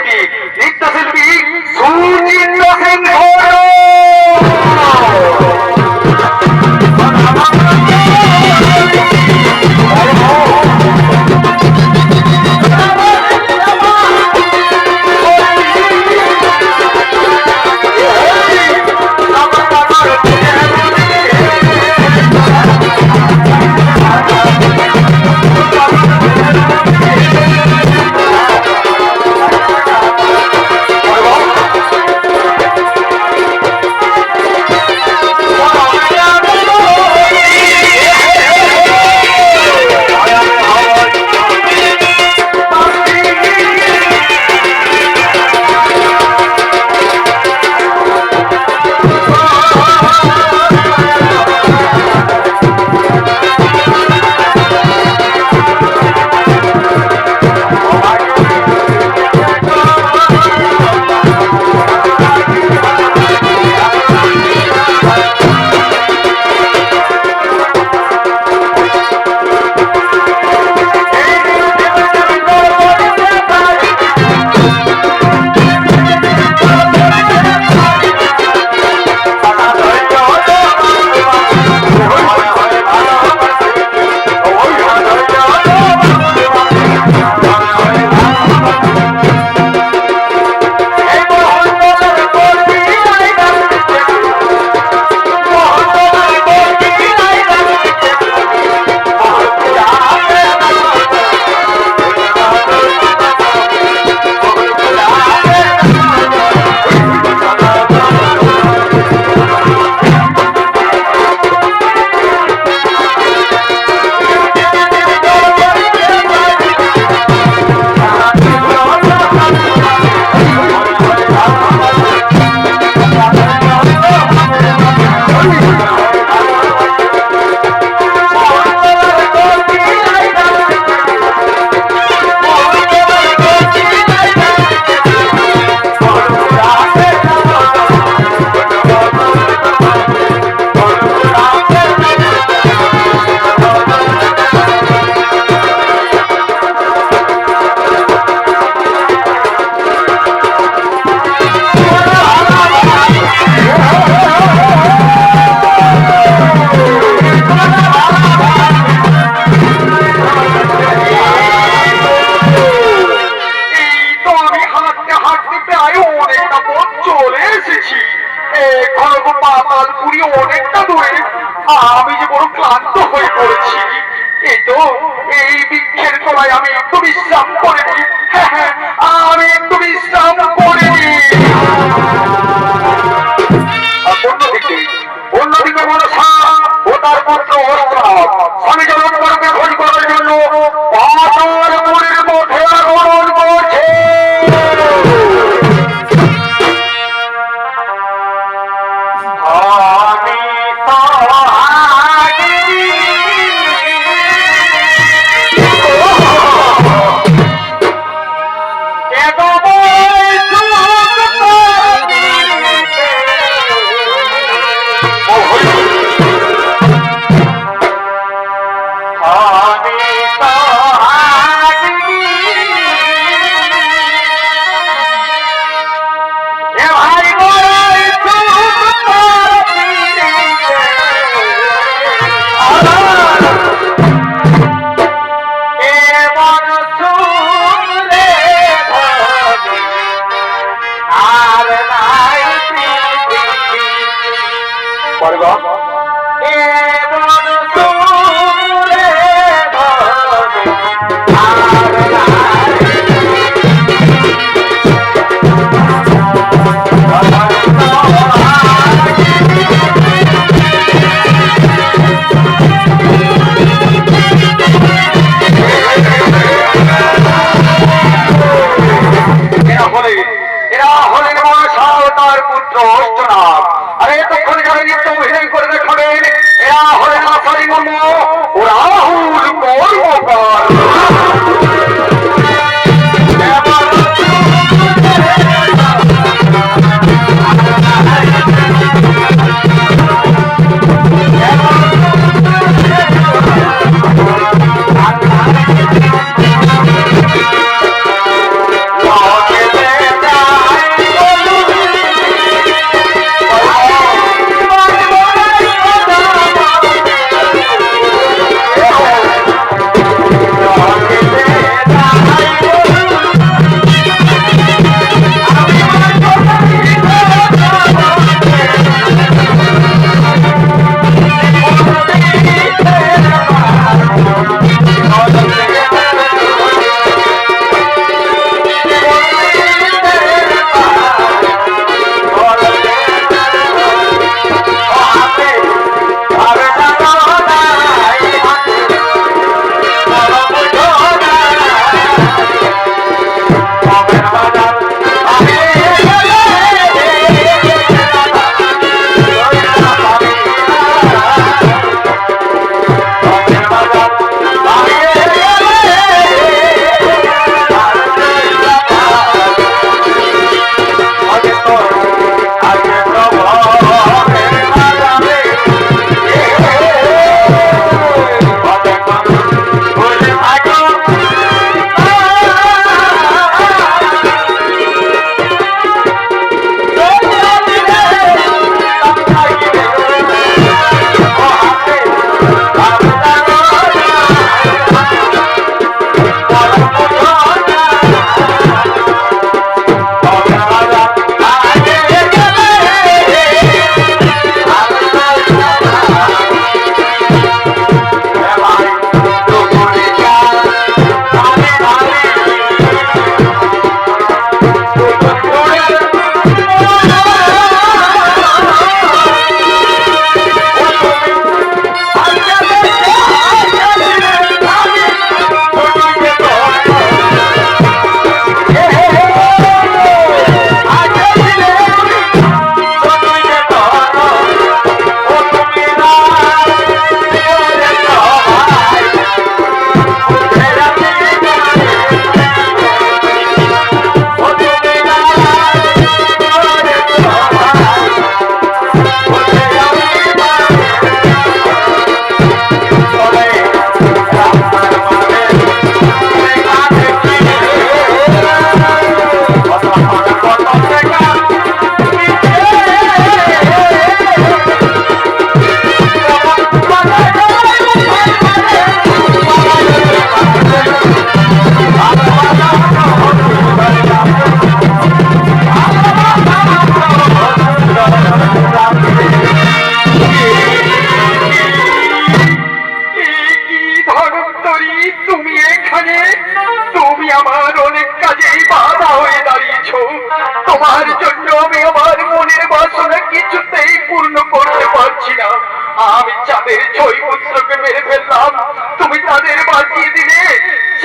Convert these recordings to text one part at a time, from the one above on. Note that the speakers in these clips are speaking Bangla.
কি নৃত্যশিল্পী সুচিত্রা সিংহ। আমি যে বড় ক্লান্ত হয়ে পড়েছি। এই তো এই বৃক্ষের তলায় আমি একটু বিশ্রাম করে নি। হ্যাঁ, আমি একটু বিশ্রাম করে নি। অন্যদিকে মনসা ও তার পুত্র অস্ত্রাব স্বামী জগৎগুরুকে খোঁজ করার জন্য পাতালপুরের মধ্যে আগমন করছে।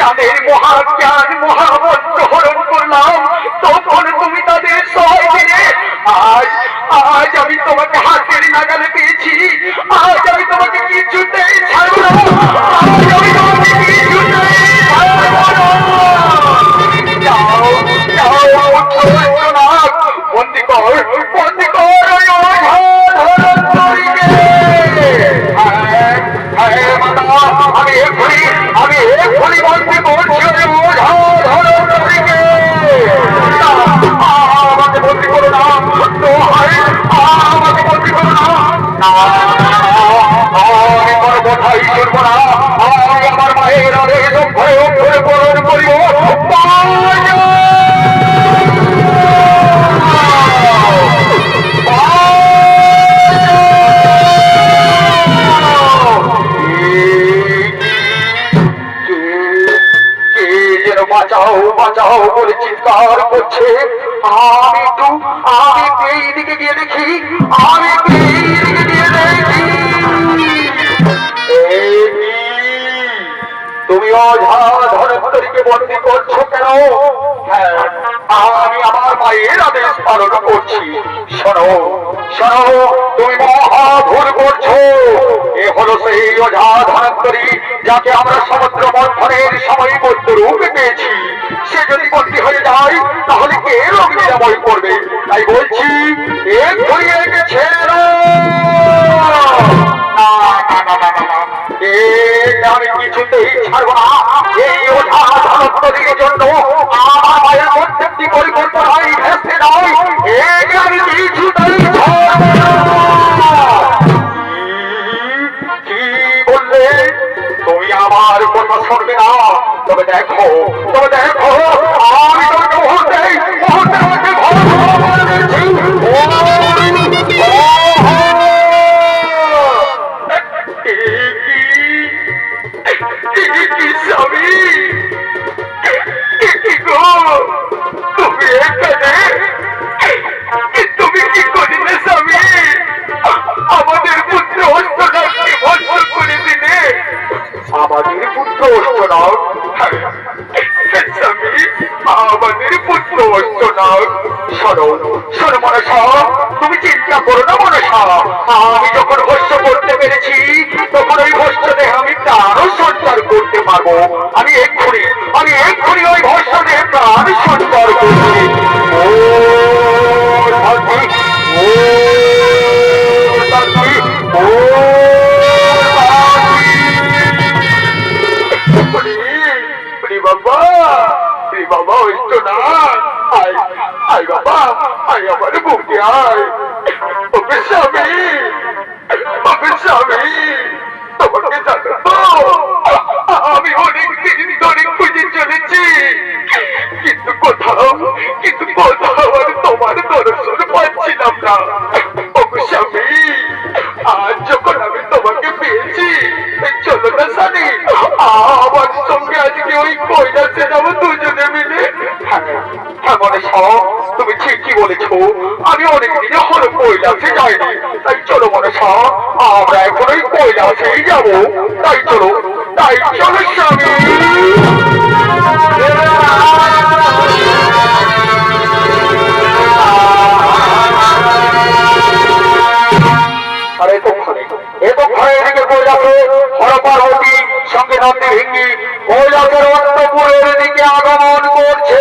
তাদের মহাজ্ঞান মহামন্ত্র হরণ করলাম, তখন তুমি তাদের সহায় দিলে। আজ আজ আমি তোমাকে হাতের নাগালে পেয়েছি, আজ আমি তোমাকে কিছুতেই ছাড়ব না, আজ আমি তোমাকে কিছুতেই ছাড়ব না। যাও যাও না, বন্দি কর বন্দি কর ওই ওঝা ধনন্তরীকে। আমি এক্ষুনি বন্দি করছি ওই ওঝা ধনন্তরীকে। আমাকে বন্দি করো না, আমাকে বন্দি করো না। আমি কোনো কথাই শুনব না, আমি আমার মায়ের আদেশ অক্ষরে অক্ষরে পালন করিব। বাঁচাও বাঁচাও বলে চিৎকার করছে। আমি একটু এইদিকে গিয়ে দেখি, আমি একটু এইদিকে গিয়ে দেখি। তুমি ওঝা ধনন্তরীকে বন্দি করছো কেন? হ্যাঁ, আমি আমার মায়ের আদেশ পালন করছি। শোনো শোনো, তুমি মহা ভুল করছো। এ হলো সেই ওঝা ধনন্তরী যাকে আমরা সমুদ্র মন্থনের সময় বদ্ধ রূপে পেয়েছি। সে যদি বন্দী হয়ে যায় তাহলে কে রোগ নিরাময় করবে? তাই বলছি এক্ষুনি একে ছেড়ে দাও। আমি কিছুতেই ছাড়ব না। এই ওঝা ধনন্তরীর জন্য আমার মায়ের প্রত্যেকটি পরিকল্পনাই ভেস্তে নয়, একে আমি কিছুতেই ছাড়ব না। কি বললে? তুমি আমার কথা শুনবে না? তবে দেখো আমি তোমাকে মুহূর্তের মধ্যে ঘর দিচ্ছি। স্বামী তুমি এখানে, তুমি কি করিলে স্বামী? আমাদের পুত্র হস্তনাথকে ভস্ম করে দিলে। আমাদের পুত্র হস্তনাথ? স্বামী আমাদের পুত্র হস্তনাথ। শোনো শোনো মনসা, তুমি চিন্তা করো না মনসা। আমি যখন ভস্ম করতে পেরেছি তখন ওই ভস্ম দেহে আমি প্রাণও সঞ্চার করতে পারবো। আমি এক্ষুনি ওই ভস্ম দেহে প্রাণ সঞ্চার করছি। বাবা হইতো না, আয় বাবা, আয় আমার বুকে আয়। স্বামী তোমাকে জানো আমি অনেক দিন ধরে খুঁজে চলেছি, কিন্তু কোথাও আর তোমার দর্শন পাচ্ছিলাম না। স্বামী আজ যখন আমি তোমাকে পেয়েছি, চলো না সানি আমার সঙ্গে আজকে ওই কৈলাসে যাবো দুজনে মিলে। হ্যাঁ মনসা, তুমি ঠিকই বলেছো, আমি অনেক দিনে হলো কৈলাসে যাইনি। তাই চলো মনসা, আমরা এখন ওই কৈলাসেই যাবো। তাই চলো স্বামী। হরপার্বতী সঙ্গে নন্দী ভিঙ্গি কৈলাসের অন্তপুরের দিকে আগমন করছে।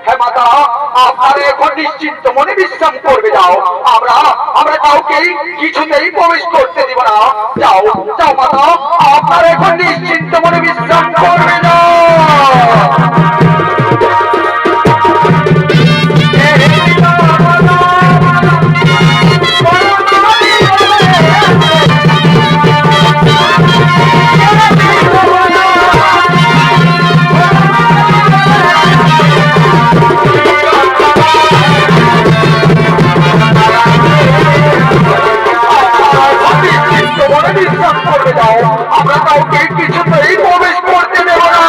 হ্যাঁ মাতা, আপনারা এখন নিশ্চিন্ত মনে বিশ্রাম করবে যাও। আমরা আমরা কাউকে কিছুতেই প্রবেশ করতে দিব না। যাও যাও মাতা, আপনারা এখন নিশ্চিন্ত মনে বিশ্রাম করবে যাও। আমরা কাউকে কিছুতেই প্রবেশ করতে দেব না।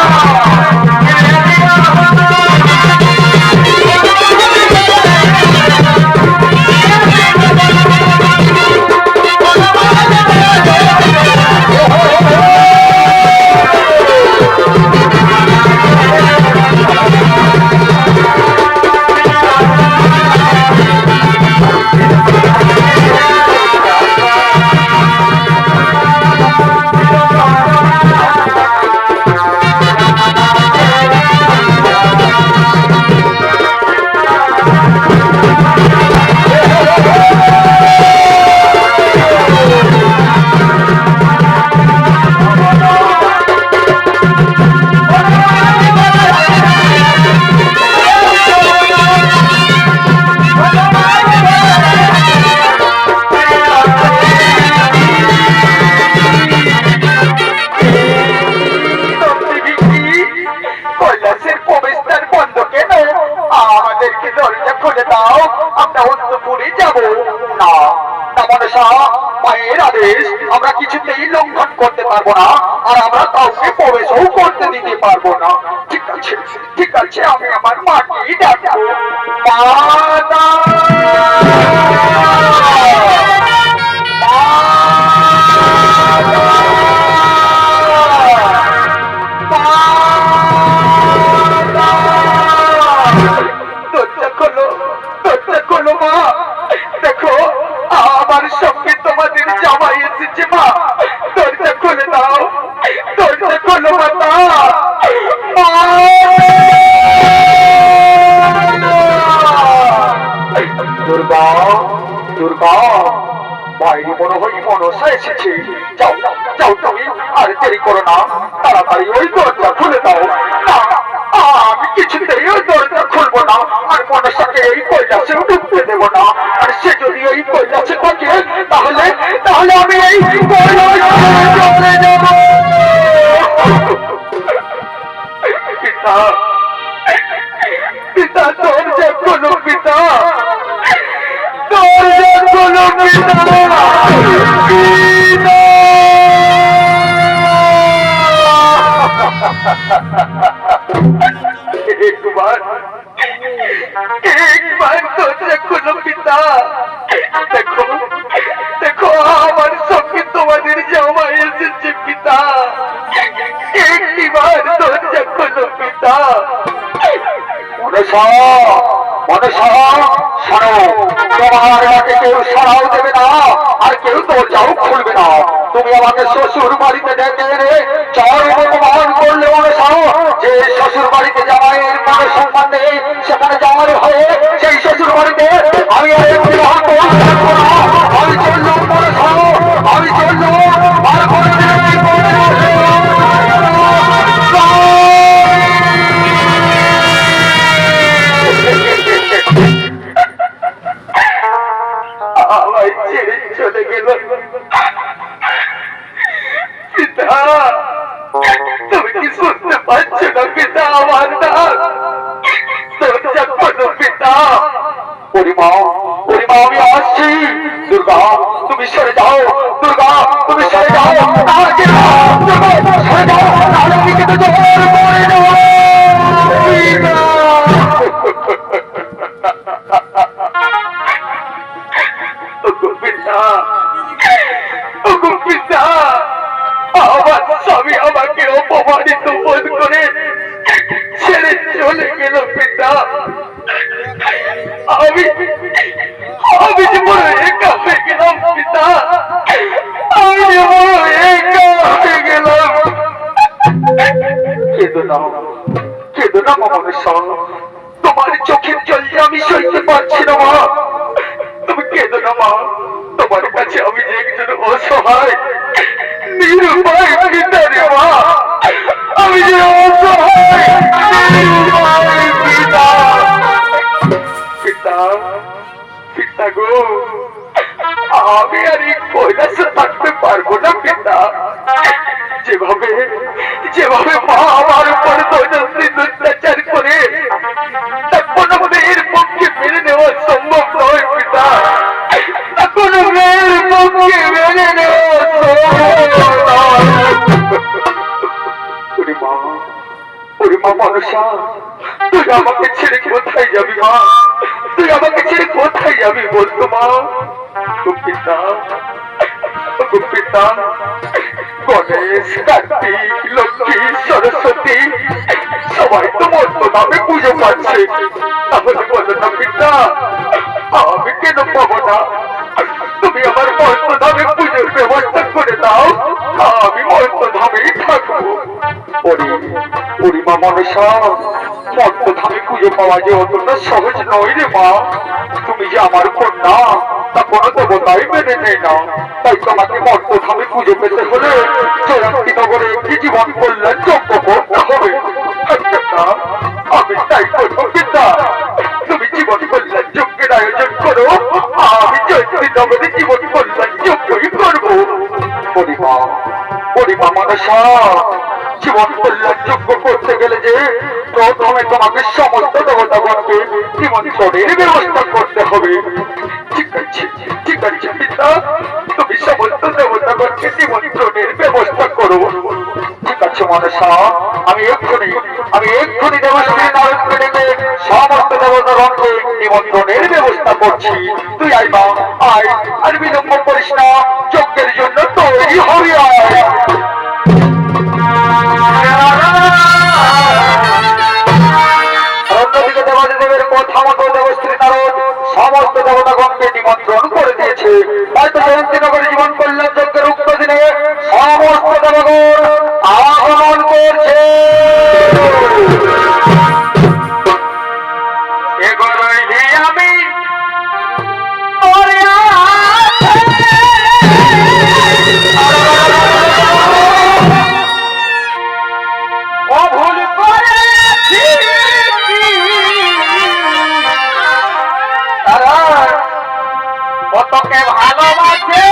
আমরা কিছুতেই লঙ্ঘন করতে পারবো না, আর আমরা কাউকে প্রবেশও করতে দিতে পারবো না। ঠিক আছে ঠিক আছে, আমি আমার মাকে ডাকবো। মাতা দরজা খোলো, দরজা খোলো মা। দেখো আমার সঙ্গে তোমাদের জামাই এসেছে মা, দরজা খুলে দাও, দরজা খোলো মাতা। দুর্গা দুর্গা, বাইরে মনে হয় মনসা এসেছে। যাও যাও তুমি, আর দেরি করো না, তাড়াতাড়ি ওই দরজা খুলে দাও। না, আমি কিছুতেই ওই দরজা খুলবো না, আর মনসাকে এই কৈলাসেও ঢুকতে দেবো না। আর সে যদি ওই কৈলাসে থাকে, তাহলে তাহলে আমি এই চলে যাব। পিতা পিতা, দরজা খোলো পিতা, দরজা খোলো পিতা। একবার একবার দরজা খোলো পিতা। দেখো দেখো, আমার সঙ্গে তোমাদের জামাই এসেছে পিতা, একটিবার দরজা খোলো পিতা। মনসা মনসা, শোনো, তোমার ডাকে কেউ সাড়াও দেবে না, আর কেউ দরজাও খুলবে না। তুমি আমাকে শ্বশুর বাড়িতে ডেকে এনে চার অপমান করলে মনসা, যে শ্বশুর বাড়িতে জামাইয়ের কোনো সম্মান নেই, সেখানে জামাই হয়ে সেই শ্বশুর বাড়িতে আমি আর একটু থাকবো না। আমি চললাম মনসা, আমি চললাম। আর আমায় ছেড়ে চলে গেল পিতা। তুমি কি শুনতে পাচ্ছ না পিতা আমার নাম? দরজা খোলো পিতা। পরিমা পরিমা, আমি আসছি। দুর্গা তুমি সরে যাও, দুর্গা তুমি সরে যাও, সরে যাও, তাহলে আমি কিন্তু জোর করে দেব। আমার স্বামী আমাকে অপমানিত বোধ করে ছেড়ে চলে গেল পিতা। আমি আমি যে বড় একা হয়ে গেলাম পিতা, আমি যে বড় একা হয়ে গেলাম। কেঁদো না মনসা, তোমার চোখের জল যে আমি সইতে পারছি না মা। তুমি কেঁদো না মা, তোমার কাছে আমি যে একজন অসহায় নিরুপায় পিতা রে মা, আমি যে অসহায় নিরুপায় পিতা। পিতা, পিতা গো, আমি আর এই কৈলাসে থাকতে পারবো না পিতা। যেভাবে যেভাবে মা আমার উপর দৈনন্দিন অত্যাচার করে তা কোনো মেয়ের পক্ষে মেনে নেওয়া সম্ভব নয় পিতা। তা কোনো মেয়ের পক্ষে মেনে নেওয়া সম্ভব নয়। ওরে মা, ওরে মা মনসা, তুই আমাকে ছেড়ে কোথায় যাবি মা? তুই আমাকে ছেড়ে কোথায় যাবি বলতো মা? ও পিতা, ও পিতা, গণেশ, কার্তিক, লক্ষ্মী, সরস্বতী সবাই তো মন্ত্র নামে পুজো পাচ্ছে, তাহলে বলো না পিতা আমি কেন পাবো না? তুমি আমার মন্ত্র নামে পুজোর ব্যবস্থা করে দাও, আমি মন্ত্র ধামেই থাকবো। পরিমা মনসা, মন্ত্রধামে পুজো পাওয়া যে অতটা সহজ নয় রে মা। তুমি যে আমার কন্যা তা কোনো দেবতাই মেনে নেয় না, তাই তোমাকে মন্ত্রধামে পুজো পেতে হলে জয়ন্তী নগরে একটি জীবন কল্যাণ যজ্ঞ করতে হবে। আমি তাই করবো পিতা, তুমি জীবন কল্যাণ যজ্ঞের আয়োজন করো, আমি জয়ন্তী নগরে জীবন কল্যাণ যজ্ঞই করবো। পরিমা, পরিমা মনসা, জীবন কল্যাণ যোগ্য করতে গেলে যে প্রথমে তোমাকে সমস্ত দেবতাগণকে নিমন্ত্রণের ব্যবস্থা করতে হবে। ঠিক আছে, ঠিক আছে পিতা, তুমি সমস্ত দেবতাগণকে নিমন্ত্রণের ব্যবস্থা করো। ঠিক আছে মনসা, আমি এক্ষুনি দেবশ্রী নারায়ণকে ডেকে সমস্ত দেবতাগণকে নিমন্ত্রণের ব্যবস্থা করছি। তুই আয় মা, আয়, আর বিলম্ব করিস না, যজ্ঞের জন্য তৈরি হবি আয়। অন্যদিকে দেবাদিদেবের কথা মতো দেবশ্রী নারদ সমস্ত দেবতাগণকে নিমন্ত্রণ করে দিয়েছে। তাই তো জয়ন্তীনগরে জীবন কল্যাণ যজ্ঞের উক্ত দিনে সমস্ত দেবগণ আগমন করছে। আমি অভুল করেছি তারা কতকে ভালোবাসে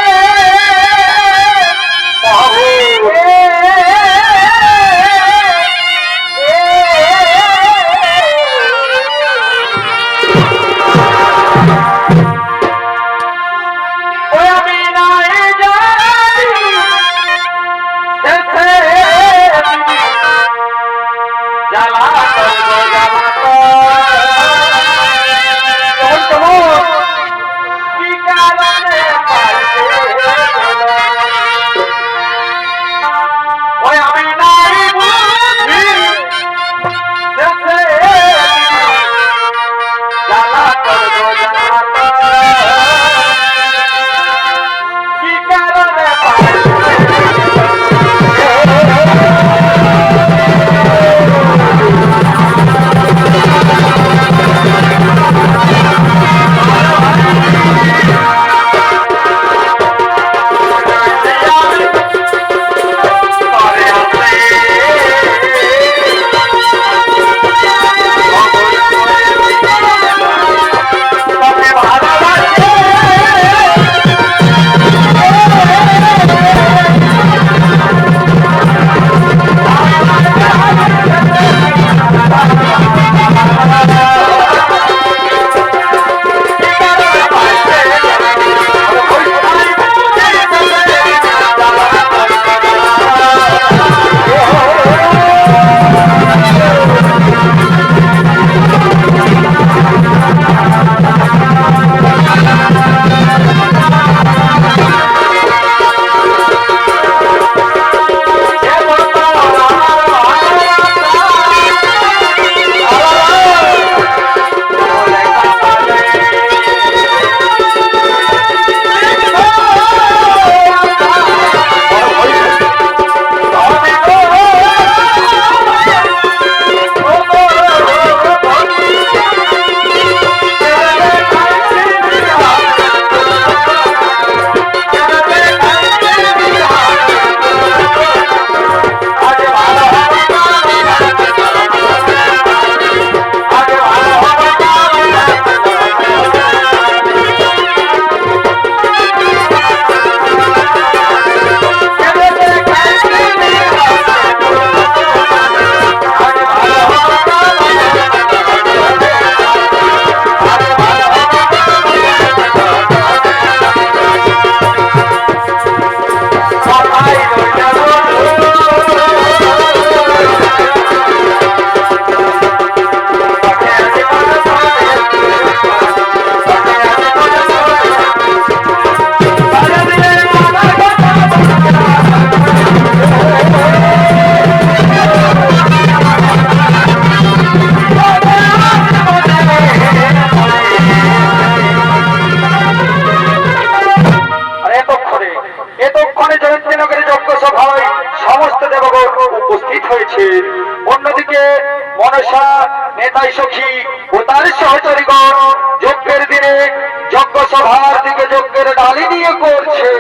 হয়েছে। অন্যদিকে মনসা নেতাই সখী ও তার সহচরীগণ যজ্ঞের দিনে যজ্ঞ সভার দিকে যজ্ঞের ডালি নিয়ে করছে।